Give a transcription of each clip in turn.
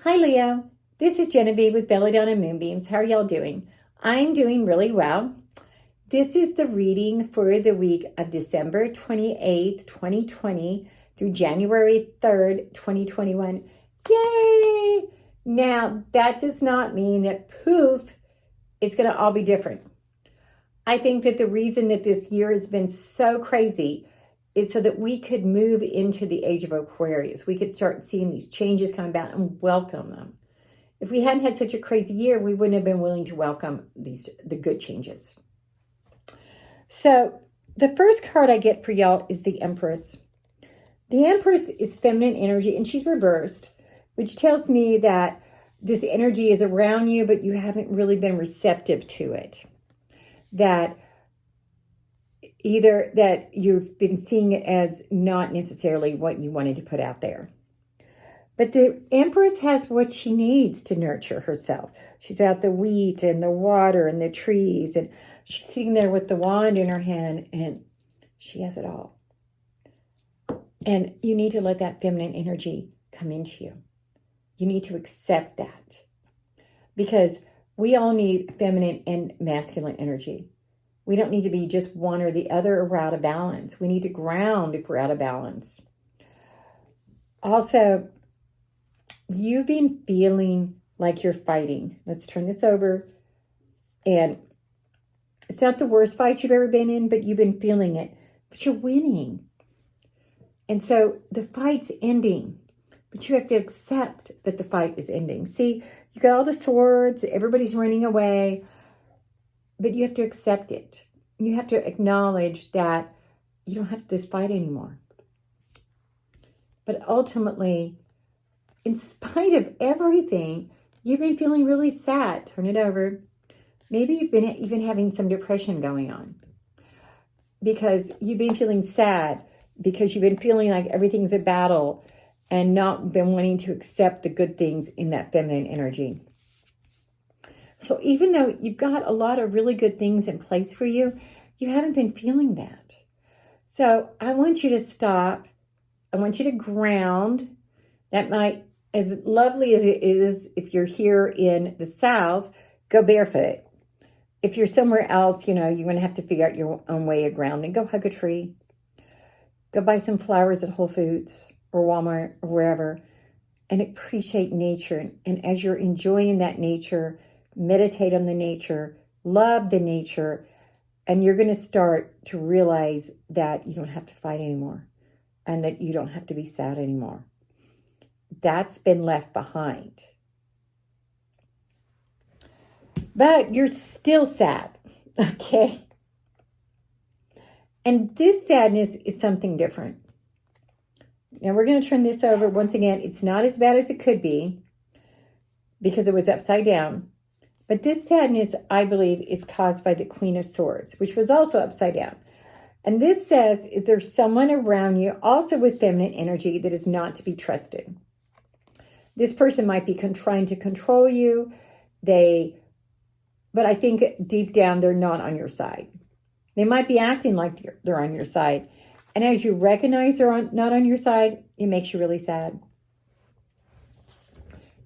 Hi, Leo. This is Genevieve with Belladonna and Moonbeams. How are y'all doing? I'm doing really well. This is the reading for the week of December 28th, 2020 through January 3rd, 2021. Yay! Now, that does not mean that poof, it's going to all be different. I think that the reason that this year has been so crazy is so that we could move into the age of Aquarius. We could start seeing these changes come about and welcome them. If we hadn't had such a crazy year, we wouldn't have been willing to welcome the good changes. So the first card I get for y'all is the Empress. The Empress is feminine energy and she's reversed, which tells me that this energy is around you, but you haven't really been receptive to it. That either that you've been seeing it as not necessarily what you wanted to put out there. But the Empress has what she needs to nurture herself. She's out the wheat and the water and the trees, and she's sitting there with the wand in her hand, and she has it all. And you need to let that feminine energy come into you. You need to accept that. Because we all need feminine and masculine energy. We don't need to be just one or the other or we're out of balance. We need to ground if we're out of balance. Also, you've been feeling like you're fighting. Let's turn this over. And it's not the worst fight you've ever been in, but you've been feeling it. But you're winning. And so the fight's ending. But you have to accept that the fight is ending. See, you got all the swords. Everybody's running away. But you have to accept it. You have to acknowledge that you don't have this fight anymore. But ultimately, in spite of everything, you've been feeling really sad. Turn it over. Maybe you've been even having some depression going on. Because you've been feeling sad. Because you've been feeling like everything's a battle. And not been wanting to accept the good things in that feminine energy. So even though you've got a lot of really good things in place for you, you haven't been feeling that. So I want you to stop. I want you to ground. That might, as lovely as it is, if you're here in the South, go barefoot. If you're somewhere else, you're going to have to figure out your own way of grounding. Go hug a tree. Go buy some flowers at Whole Foods or Walmart or wherever and appreciate nature. And as you're enjoying that nature, meditate on the nature, love the nature, and you're going to start to realize that you don't have to fight anymore and that you don't have to be sad anymore. That's been left behind. But you're still sad, okay? And this sadness is something different. Now we're going to turn this over. Once again, it's not as bad as it could be because it was upside down. But this sadness, I believe, is caused by the Queen of Swords, which was also upside down. And this says, is there someone around you also with feminine energy that is not to be trusted? This person might be trying to control you. But I think deep down, they're not on your side. They might be acting like they're on your side. And as you recognize they're not on your side, it makes you really sad.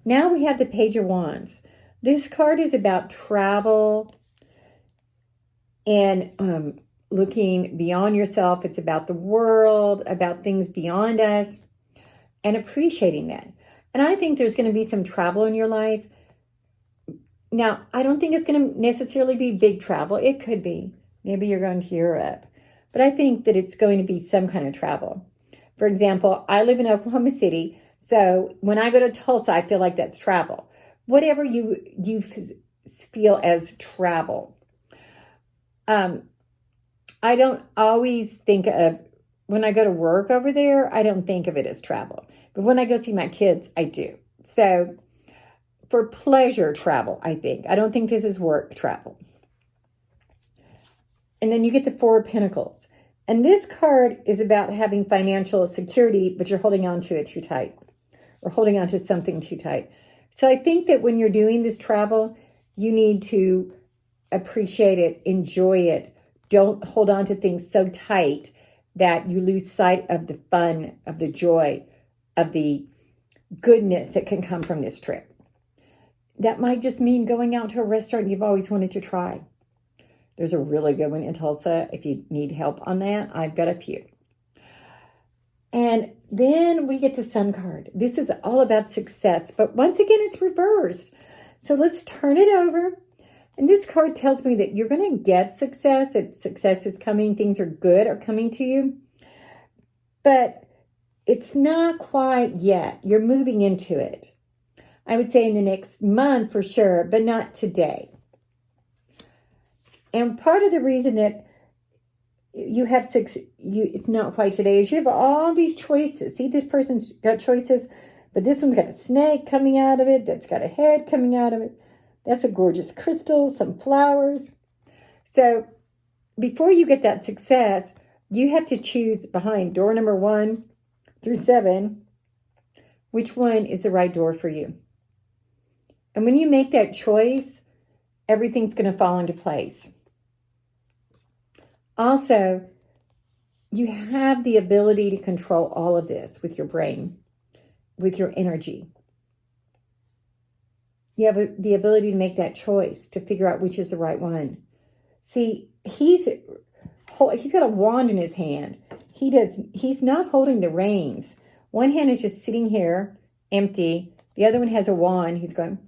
Now we have the Page of Wands. This card is about travel and looking beyond yourself. It's about the world, about things beyond us, and appreciating that. And I think there's going to be some travel in your life. Now, I don't think it's going to necessarily be big travel. It could be. Maybe you're going to Europe. But I think that it's going to be some kind of travel. For example, I live in Oklahoma City. So when I go to Tulsa, I feel like that's travel. Whatever you feel as travel. I don't always think of, when I go to work over there, I don't think of it as travel. But when I go see my kids, I do. So for pleasure travel, I think. I don't think this is work travel. And then you get the Four of Pentacles. And this card is about having financial security, but you're holding on to it too tight. Or holding on to something too tight. So I think that when you're doing this travel, you need to appreciate it, enjoy it. Don't hold on to things so tight that you lose sight of the fun, of the joy, of the goodness that can come from this trip. That might just mean going out to a restaurant you've always wanted to try. There's a really good one in Tulsa. If you need help on that, I've got a few. And then we get the Sun card. This is all about success, but once again, it's reversed. So let's turn it over. And this card tells me that you're going to get success. That success is coming. Things are good are coming to you. But it's not quite yet. You're moving into it. I would say in the next month for sure, but not today. And part of the reason that you have it's not quite today is you have all these choices. See, this person's got choices, but this one's got a snake coming out of it. That's got a head coming out of it. That's a gorgeous crystal, some flowers. So before you get that success, you have to choose behind door number 1 through 7, which one is the right door for you. And when you make that choice, everything's going to fall into place. Also, you have the ability to control all of this with your brain, with your energy. You have the ability to make that choice, to figure out which is the right one. See, he's got a wand in his hand. He's not holding the reins. One hand is just sitting here, empty. The other one has a wand. He's going,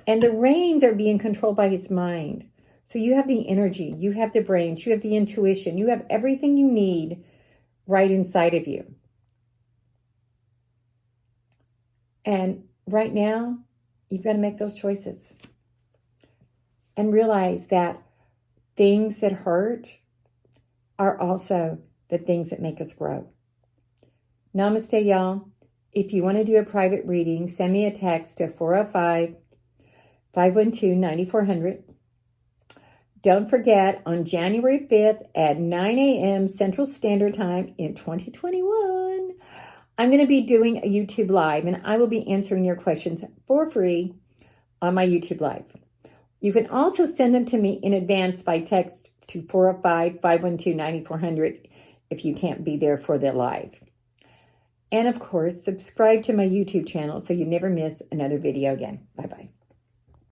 and the reins are being controlled by his mind. So you have the energy, you have the brains, you have the intuition, you have everything you need right inside of you. And right now, you've got to make those choices. And realize that things that hurt are also the things that make us grow. Namaste, y'all. If you want to do a private reading, send me a text to 405-512-9400. Don't forget, on January 5th at 9 a.m. Central Standard Time in 2021, I'm going to be doing a YouTube Live, and I will be answering your questions for free on my YouTube Live. You can also send them to me in advance by text to 405-512-9400 if you can't be there for the live. And of course, subscribe to my YouTube channel so you never miss another video again. Bye-bye.